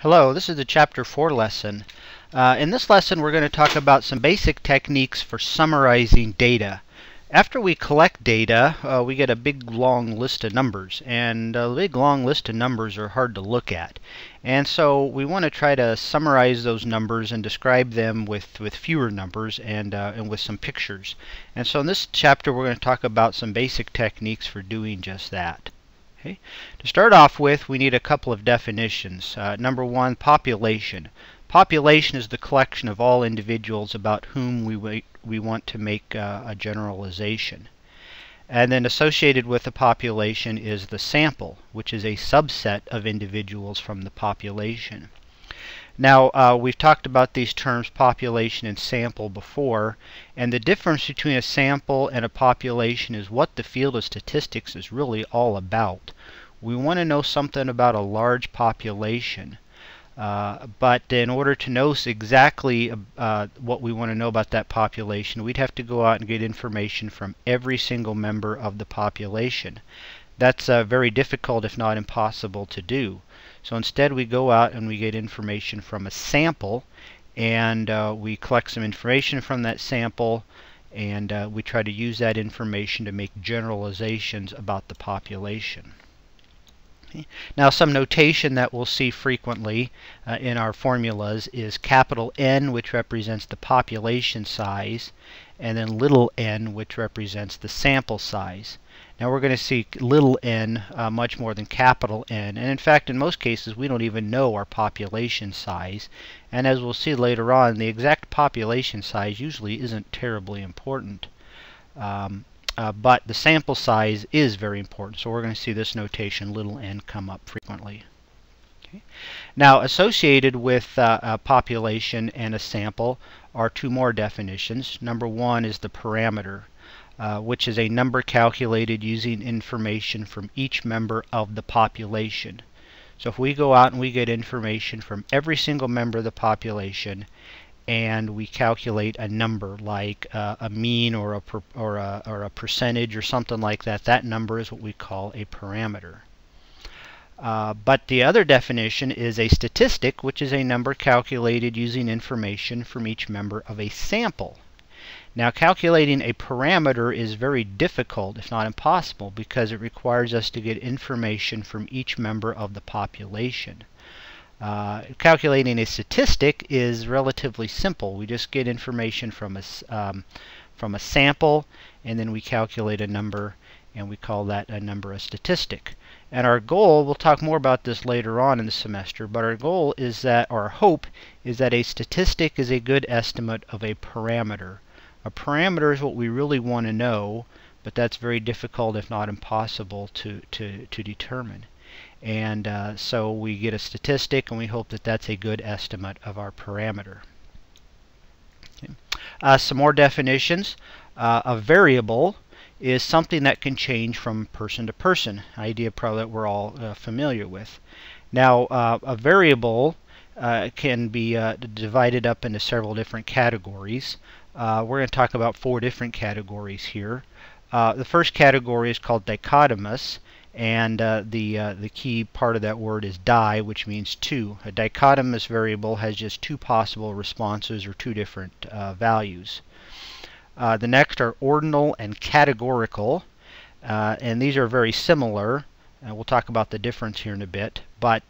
Hello, this is the Chapter 4 lesson. In this lesson we're going to talk about some basic techniques for summarizing data. After we collect data, we get a big long list of numbers, and a big long list of numbers are hard to look at. And so we want to try to summarize those numbers and describe them with fewer numbers and with some pictures. And so in this chapter we're going to talk about some basic techniques for doing just that. Okay. To start off with, we need a couple of definitions. Number one, population. Population is the collection of all individuals about whom we want to make a generalization. And then associated with the population is the sample, which is a subset of individuals from the population. Now, we've talked about these terms population and sample before, and the difference between a sample and a population is what the field of statistics is really all about. We want to know something about a large population, but in order to know exactly what we want to know about that population, we'd have to go out and get information from every single member of the population. That's very difficult, if not impossible, to do. So instead we go out and we get information from a sample, and we collect some information from that sample, and we try to use that information to make generalizations about the population. Okay. Now, some notation that we'll see frequently in our formulas is capital N, which represents the population size, and then little n, which represents the sample size. Now we're going to see little n much more than capital N, and in fact in most cases we don't even know our population size, and as we'll see later on, the exact population size usually isn't terribly important, but the sample size is very important, so we're going to see this notation little n come up frequently. Okay. Now, associated with a population and a sample are two more definitions. Number one is the parameter, which is a number calculated using information from each member of the population. So if we go out and we get information from every single member of the population, and we calculate a number like a mean or a percentage or something like that, that number is what we call a parameter. But the other definition is a statistic, which is a number calculated using information from each member of a sample. Now, calculating a parameter is very difficult, if not impossible, because it requires us to get information from each member of the population. Calculating a statistic is relatively simple. We just get information from a sample, and then we calculate a number, and we call that a number a statistic. And our goal, we'll talk more about this later on in the semester, but our goal is that, or our hope, is that a statistic is a good estimate of a parameter. A parameter is what we really want to know, but that's very difficult, if not impossible, to determine. And so we get a statistic, and we hope that that's a good estimate of our parameter. Okay. Some more definitions. A variable is something that can change from person to person. Idea probably that we're all familiar with. Now, a variable can be divided up into several different categories. We're going to talk about 4 different categories here. The first category is called dichotomous, and the key part of that word is di, which means 2. A dichotomous variable has just 2 possible responses, or 2 different values. The next are ordinal and categorical, and these are very similar. We'll talk about the difference here in a bit, but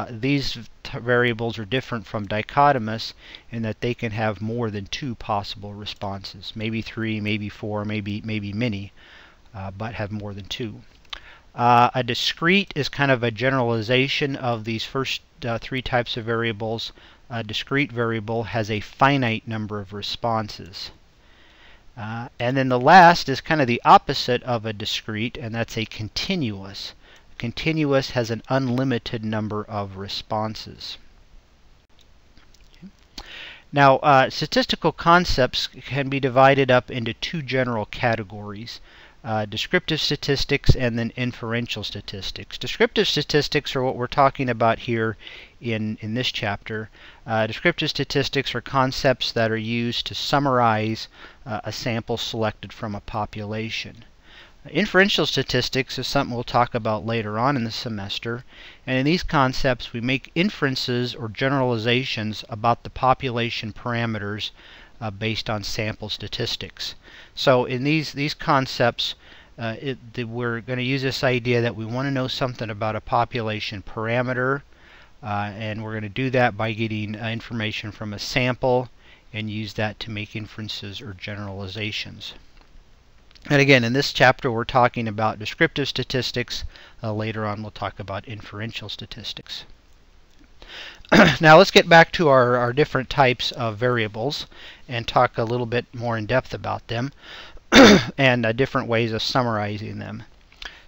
these variables are different from dichotomous in that they can have more than 2 possible responses, maybe 3, maybe 4, maybe many, but have more than 2. A discrete is kind of a generalization of these first 3 types of variables. A discrete variable has a finite number of responses. And then the last is kind of the opposite of a discrete, and that's a continuous. Continuous has an unlimited number of responses. Okay. Now, statistical concepts can be divided up into 2 general categories. Descriptive statistics and then inferential statistics. Descriptive statistics are what we're talking about here in this chapter. Descriptive statistics are concepts that are used to summarize a sample selected from a population. Inferential statistics is something we'll talk about later on in the semester, and in these concepts we make inferences or generalizations about the population parameters based on sample statistics. So in these concepts, we're going to use this idea that we want to know something about a population parameter, and we're going to do that by getting information from a sample and use that to make inferences or generalizations. And again, in this chapter we're talking about descriptive statistics. Later on we'll talk about inferential statistics. Now let's get back to our different types of variables and talk a little bit more in depth about them and different ways of summarizing them.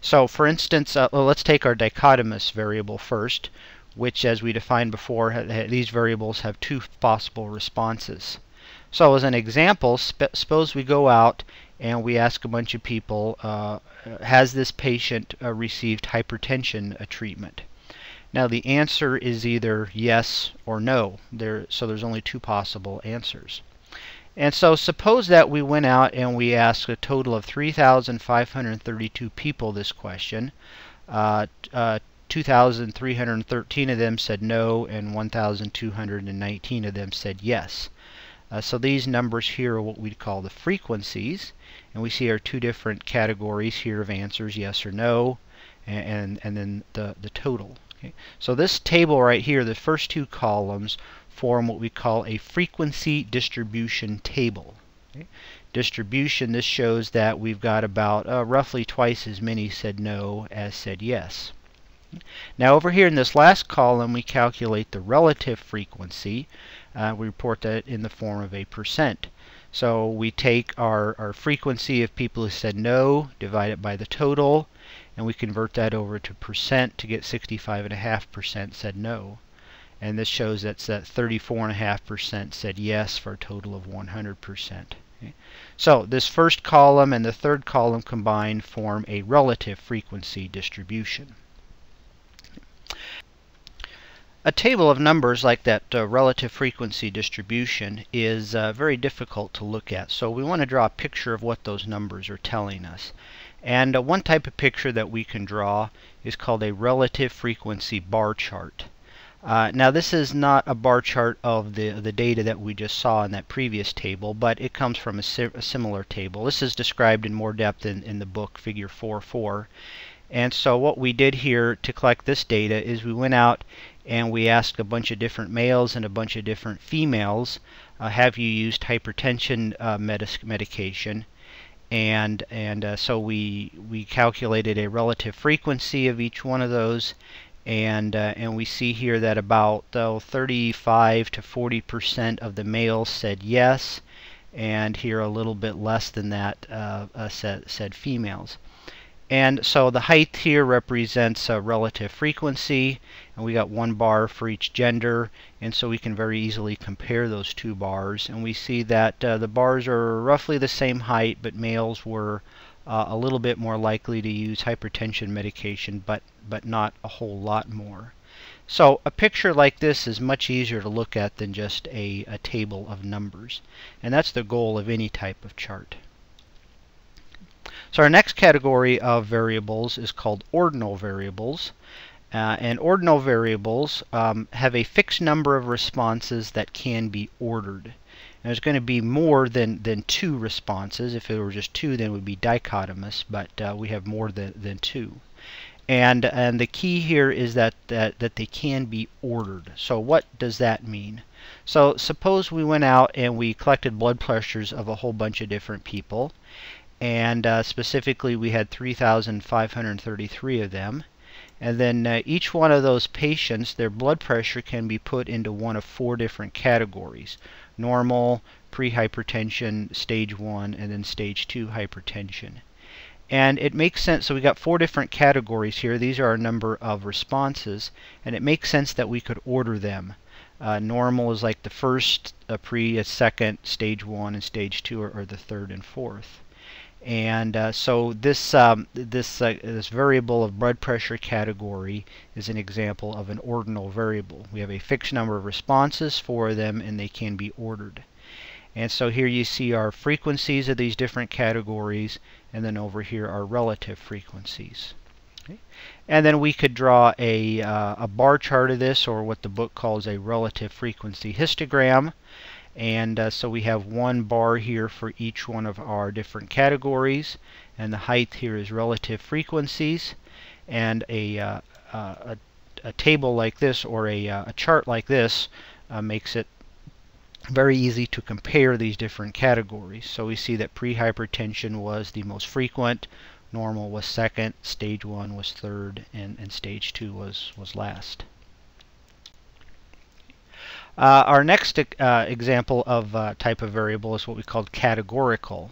So for instance, let's take our dichotomous variable first, which, as we defined before, these variables have two possible responses. So as an example, suppose we go out and we ask a bunch of people, has this patient received hypertension treatment? Now the answer is either yes or no. So there's only two possible answers. And so suppose that we went out and we asked a total of 3,532 people this question. 2,313 of them said no, and 1,219 of them said yes. So these numbers here are what we'd call the frequencies, and we see our two different categories here of answers, yes or no, and then the total. Okay. So this table right here, the first two columns, form what we call a frequency distribution table. Okay. Distribution, this shows that we've got about roughly twice as many said no as said yes. Now over here in this last column we calculate the relative frequency. We report that in the form of a percent. So we take our frequency of people who said no, divide it by the total, and we convert that over to percent to get 65.5% said no. And this shows that's that 34.5% said yes for a total of 100%. Okay. So this first column and the third column combined form a relative frequency distribution. A table of numbers like that relative frequency distribution is very difficult to look at. So we want to draw a picture of what those numbers are telling us. And one type of picture that we can draw is called a relative frequency bar chart. Now this is not a bar chart of the data that we just saw in that previous table, but it comes from a similar table. This is described in more depth in the book, Figure 4.4. And so what we did here to collect this data is we went out and we asked a bunch of different males and a bunch of different females, have you used hypertension medication? And so we calculated a relative frequency of each one of those, and we see here that about 35 to 40% of the males said yes, and here a little bit less than that said females. And so the height here represents a relative frequency, and we got one bar for each gender, and so we can very easily compare those two bars, and we see that the bars are roughly the same height, but males were a little bit more likely to use hypertension medication, but not a whole lot more. So a picture like this is much easier to look at than just a table of numbers, and that's the goal of any type of chart. So our next category of variables is called ordinal variables. And ordinal variables have a fixed number of responses that can be ordered. And there's going to be more than two responses. If it were just two, then it would be dichotomous, but we have more than two. And the key here is that they can be ordered. So what does that mean? So suppose we went out and we collected blood pressures of a whole bunch of different people, and specifically we had 3,533 of them, and then each one of those patients, their blood pressure can be put into one of four different categories: normal, pre-hypertension, stage 1, and then stage 2 hypertension. And it makes sense, so we got four different categories here. These are our number of responses, and it makes sense that we could order them. Normal is like the first, pre is second, stage 1 and stage 2 are the third and fourth. And so this variable of blood pressure category is an example of an ordinal variable. We have a fixed number of responses for them, and they can be ordered. And so here you see our frequencies of these different categories, and then over here our relative frequencies. Okay. And then we could draw a bar chart of this, or what the book calls a relative frequency histogram. And so we have one bar here for each one of our different categories, and the height here is relative frequencies. And a table like this, or a chart like this, makes it very easy to compare these different categories. So we see that prehypertension was the most frequent, normal was second, stage 1 was third, and stage 2 was last. Our next example of type of variable is what we call categorical.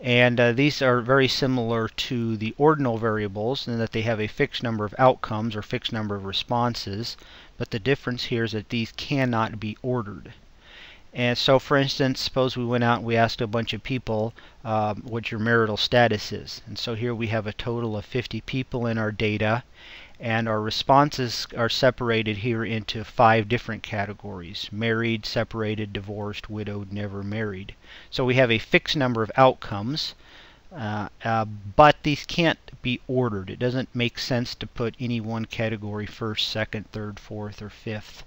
And these are very similar to the ordinal variables in that they have a fixed number of outcomes or fixed number of responses, but the difference here is that these cannot be ordered. And so, for instance, suppose we went out and we asked a bunch of people what your marital status is. And so here we have a total of 50 people in our data, and our responses are separated here into 5 different categories: married, separated, divorced, widowed, never married. So we have a fixed number of outcomes, but these can't be ordered. It doesn't make sense to put any one category first, second, third, fourth, or fifth.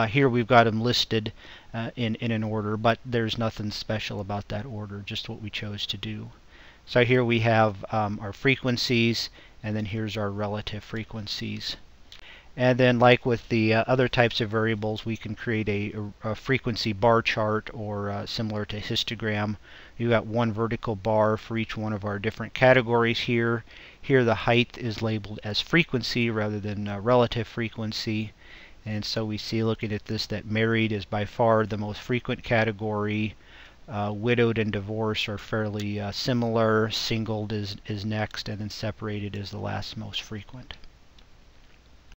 Here we've got them listed in an order, but there's nothing special about that order, just what we chose to do. So here we have our frequencies, and then here's our relative frequencies. And then, like with the other types of variables, we can create a frequency bar chart, or similar to histogram. You've got one vertical bar for each one of our different categories here. Here the height is labeled as frequency rather than relative frequency. And so we see, looking at this, that married is by far the most frequent category. Widowed and divorced are fairly similar. Singled is next, and then separated is the last most frequent.